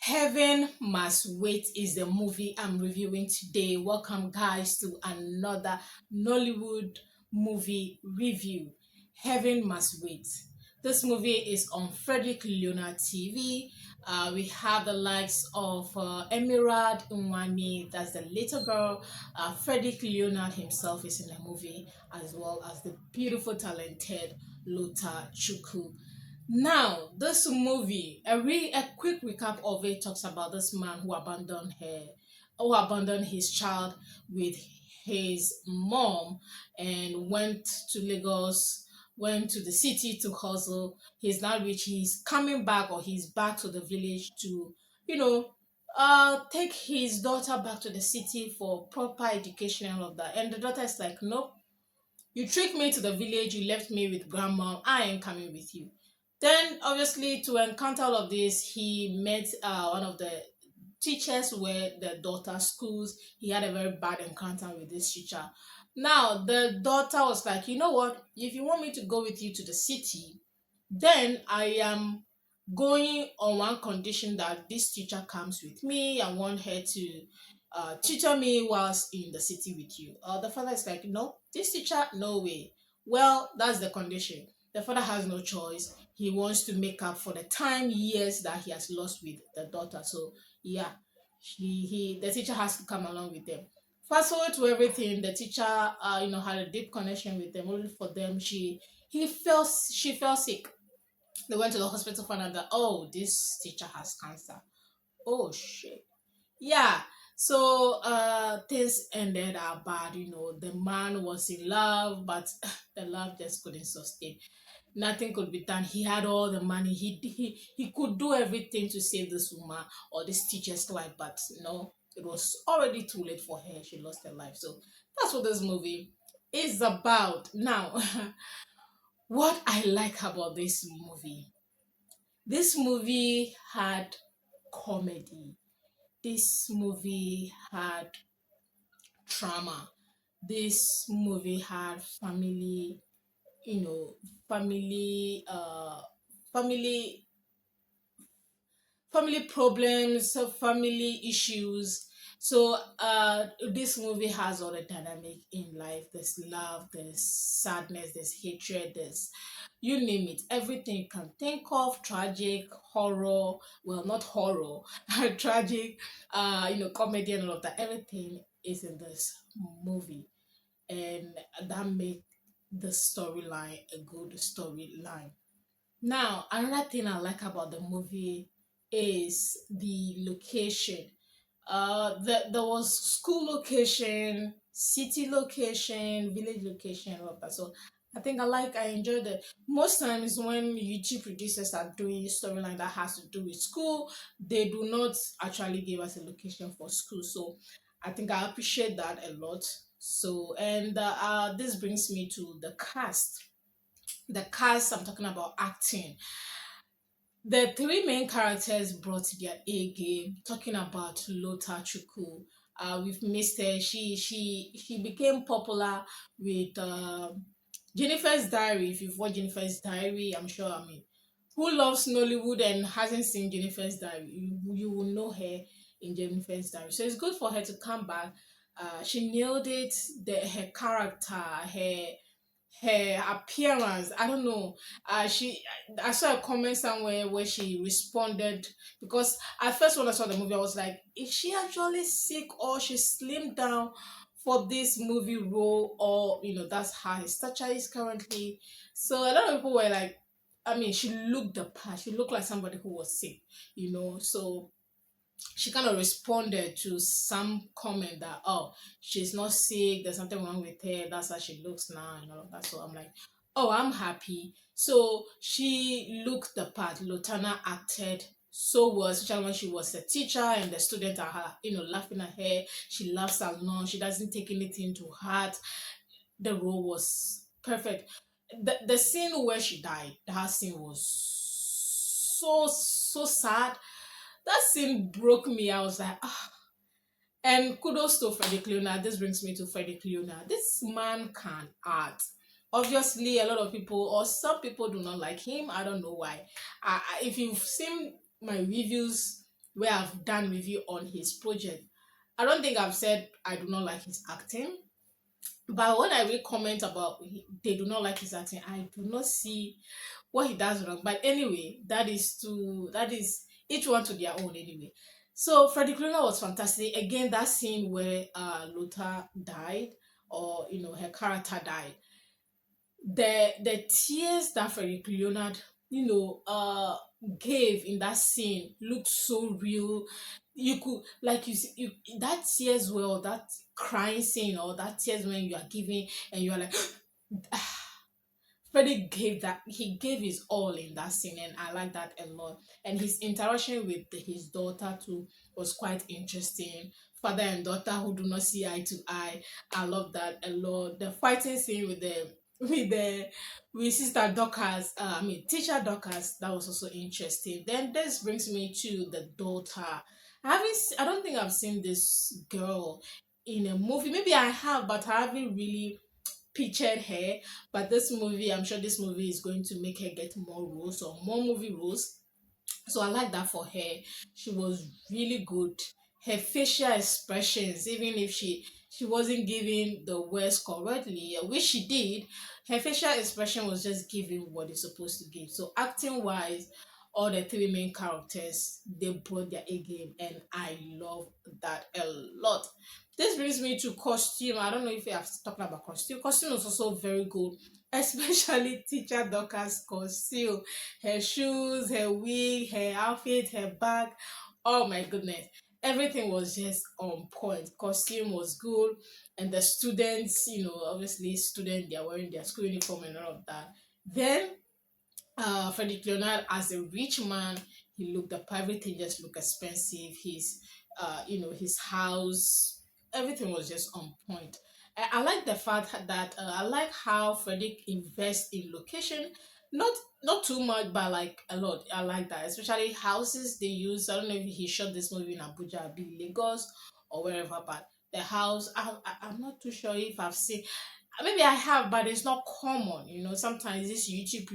Heaven Must Wait is the movie I'm reviewing today. Welcome, guys, to another Nollywood movie review. Heaven Must Wait. This movie is on Frederick Leonard TV. We have the likes of Emirad Nwani, that's the little girl. Frederick Leonard himself is in the movie, as well as the beautiful, talented Lota Chuku. Now, this movie, a quick recap of it talks about this man who abandoned his child with his mom and went to Lagos, went to the city to hustle. He's now rich. He's coming back, or he's back to the village to, you know, take his daughter back to the city for proper education and all of that. And the daughter is like, nope, you tricked me to the village, you left me with grandma, I ain't coming with you. Then, obviously, to encounter all of this, he met one of the teachers where the daughter schools. He had a very bad encounter with this teacher. Now, the daughter was like, you know what? If you want me to go with you to the city, then I am going on one condition, that this teacher comes with me. I want her to tutor me whilst in the city with you. The father is like, no, this teacher, no way. Well, that's the condition. The father has no choice. He wants to make up for the time, years that he has lost with the daughter. So, yeah, the teacher has to come along with them. Fast forward to everything, the teacher, had a deep connection with them. Only for them, she fell sick. They went to the hospital, found out that, oh, this teacher has cancer. Oh shit. Yeah. So things ended up bad. The man was in love, but the love just couldn't sustain. Nothing could be done. He had all the money. He could do everything to save this woman or this teacher's life, but it was already too late for her. She lost her life. So that's what this movie is about. Now, what I like about this movie had comedy. This movie had drama. This movie had family, you know, family, family, family problems, family issues. So this movie has all the dynamic in life. There's love, there's sadness, there's hatred, there's, you name it, everything you can think of, tragic, horror, well, not horror, tragic, comedy and all of that. Everything is in this movie, and that make the storyline a good storyline. Now, another thing I like about the movie is the location. There was school location, city location, village location, all of that. So I enjoyed it. Most times when YouTube producers are doing storyline that has to do with school, they do not actually give us a location for school. So I think I appreciate that a lot. So, and this brings me to the cast. The cast, I'm talking about acting. The three main characters brought their A game. Talking about Lota Chuku, we've missed her. She became popular with Jennifer's Diary. If you've watched Jennifer's Diary, I'm sure. I mean, who loves Nollywood and hasn't seen Jennifer's Diary? You will know her in Jennifer's Diary. So it's good for her to come back. She nailed it. Her character, her appearance, I don't know. I saw a comment somewhere where she responded, because at first when I saw the movie I was like, is she actually sick, or she slimmed down for this movie role, or that's how her stature is currently. So a lot of people were like, I mean, she looked the part, she looked like somebody who was sick. So she kind of responded to some comment that, oh, she's not sick, there's something wrong with her, that's how she looks now and all of that. So I'm like, oh, I'm happy. So she looked the part. Lotana acted so well, especially when she was a teacher and the students are her, laughing at her. She laughs along, she doesn't take anything to heart. The role was perfect. The scene where she died, that scene was so sad. That scene broke me. I was like, ah. And kudos to Frederick Leonard. This brings me to Frederick Leonard. This man can art. Obviously, a lot of people, or some people, do not like him. I don't know why. If you've seen my reviews, where I've done review on his project. I don't think I've said I do not like his acting, but when I read comments about they do not like his acting, I do not see what he does wrong. But anyway, that is each one to their own anyway. So Frederick Leonard was fantastic. Again, that scene where Lota died, or her character died, the tears that Frederick Leonard gave in that scene looked so real. You could, like, you see you that tears, well, that crying scene, or that tears when you are giving and you are like Freddie gave that, he gave his all in that scene, and I like that a lot. And his interaction with his daughter too was quite interesting. Father and daughter who do not see eye to eye. I love that a lot. The fighting scene with the with Sister Dorcas, teacher Dorcas, that was also interesting. Then this brings me to the daughter. I don't think I've seen this girl in a movie. Maybe I have, but I haven't really pictured her. But this movie, I'm sure this movie is going to make her get more roles, or more movie roles. So I like that for her. She was really good. Her facial expressions, even if she wasn't giving the words correctly, which she did, her facial expression was just giving what it's supposed to give. So acting wise, all the three main characters, they brought their A game, and I love that a lot. This brings me to costume. I don't know if you have talked about costume. Costume was also very good, especially teacher Dorcas costume, her shoes, her wig, her outfit, her bag. Oh my goodness. Everything was just on point. Costume was good. And the students, obviously students, they are wearing their school uniform and all of that. Then Frederick Leonard, as a rich man, he looked, the private thing just looked expensive. His house, everything was just on point. I like the fact that I like how Frederick invests in location, not not too much, but like a lot. I like that, especially houses they use. I don't know if he shot this movie in Abuja, be Lagos, or wherever, but the house, I'm not too sure if I've seen. Maybe I have, but it's not common. Sometimes these YouTube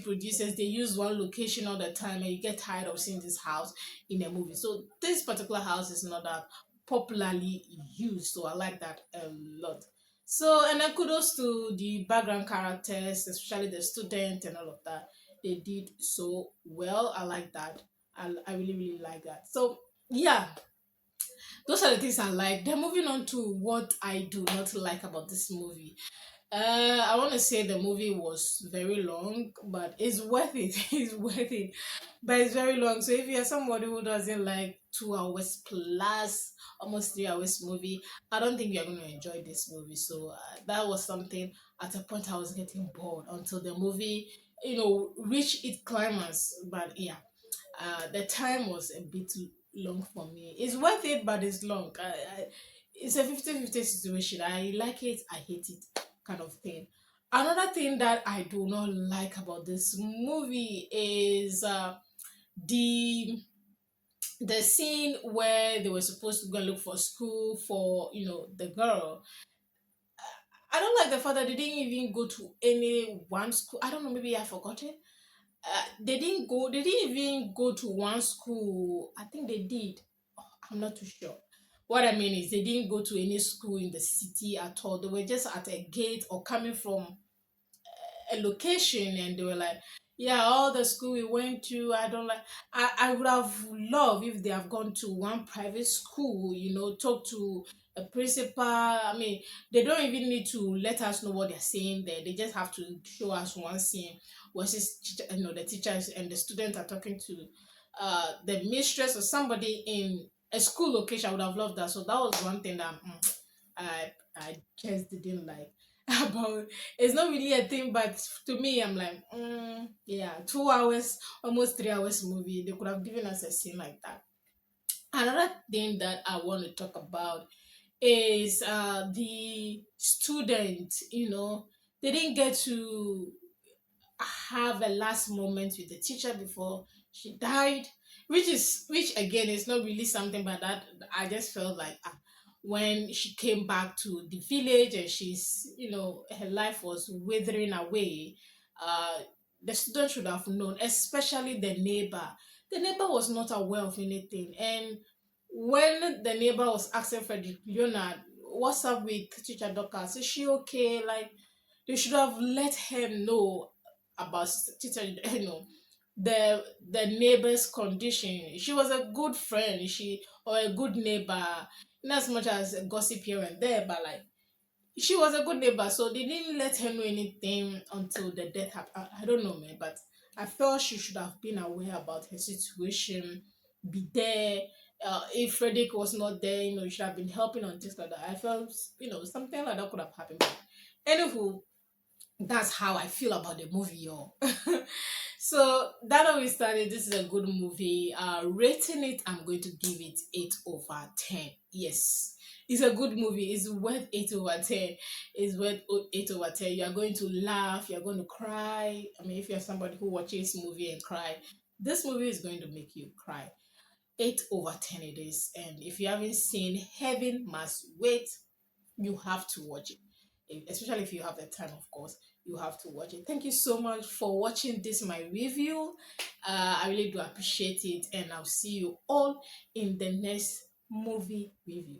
producers, they use one location all the time, and you get tired of seeing this house in a movie. So this particular house is not that popularly used, so I like that a lot. So, and then kudos to the background characters, especially the student and all of that. They did so well. I like that. I really, really like that. So yeah, those are the things I like. Then moving on to what I do not like about this movie. I want to say the movie was very long, but it's worth it. It's worth it, but it's very long. So if you're somebody who doesn't like 2 hours plus, almost 3 hours movie, I don't think you're going to enjoy this movie. So that was something. At a point, I was getting bored until the movie, reached its climax. But yeah, the time was a bit long for me. It's worth it, but it's long. It's a 50-50 situation. I like it, I hate it, kind of thing. Another thing that I do not like about this movie is the the scene where they were supposed to go and look for school for the girl. I don't like the fact that they didn't even go to any one school. I don't know, maybe I forgot it. They didn't even go to one school. I think they did. I'm not too sure. What I mean is they didn't go to any school in the city at all. They were just at a gate or coming from a location, and they were like, yeah, all the school we went to, I don't like. I would have loved if they have gone to one private school, talk to a principal. I mean, they don't even need to let us know what they're saying there. They just have to show us one scene where the teachers and the students are talking to the mistress or somebody in a school location. I would have loved that. So that was one thing that I just didn't like about. It's not really a thing, but to me, I'm like, yeah, 2 hours, almost 3 hours movie. They could have given us a scene like that. Another thing that I want to talk about is the student. They didn't get to have a last moment with the teacher before she died, which again is not really something, but that I just felt like when she came back to the village and she's her life was withering away. uh the student should have known, especially the neighbor. The neighbor was not aware of anything. And when the neighbor was asking Frederick, Leonard, what's up with teacher Dorcas? Is she okay? Like, they should have let her know about teacher, the neighbor's condition. She was a good friend, or a good neighbor, not as much as a gossip here and there, but like she was a good neighbor, so they didn't let her know anything until the death happened. I don't know, man, but I felt she should have been aware about her situation, be there. If Frederick was not there, you should have been helping on things like that. I felt, something like that could have happened. But anywho, that's how I feel about the movie, y'all. So that how we started. This is a good movie. Rating it, I'm going to give it 8/10. Yes, it's a good movie. It's worth 8/10. It's worth 8/10. You are going to laugh. You are going to cry. I mean, if you're somebody who watches movie and cry, this movie is going to make you cry. 8/10 it is. And if you haven't seen Heaven Must Wait, you have to watch it. Especially if you have the time, of course, you have to watch it. Thank you so much for watching this my review. I really do appreciate it, and I'll see you all in the next movie review.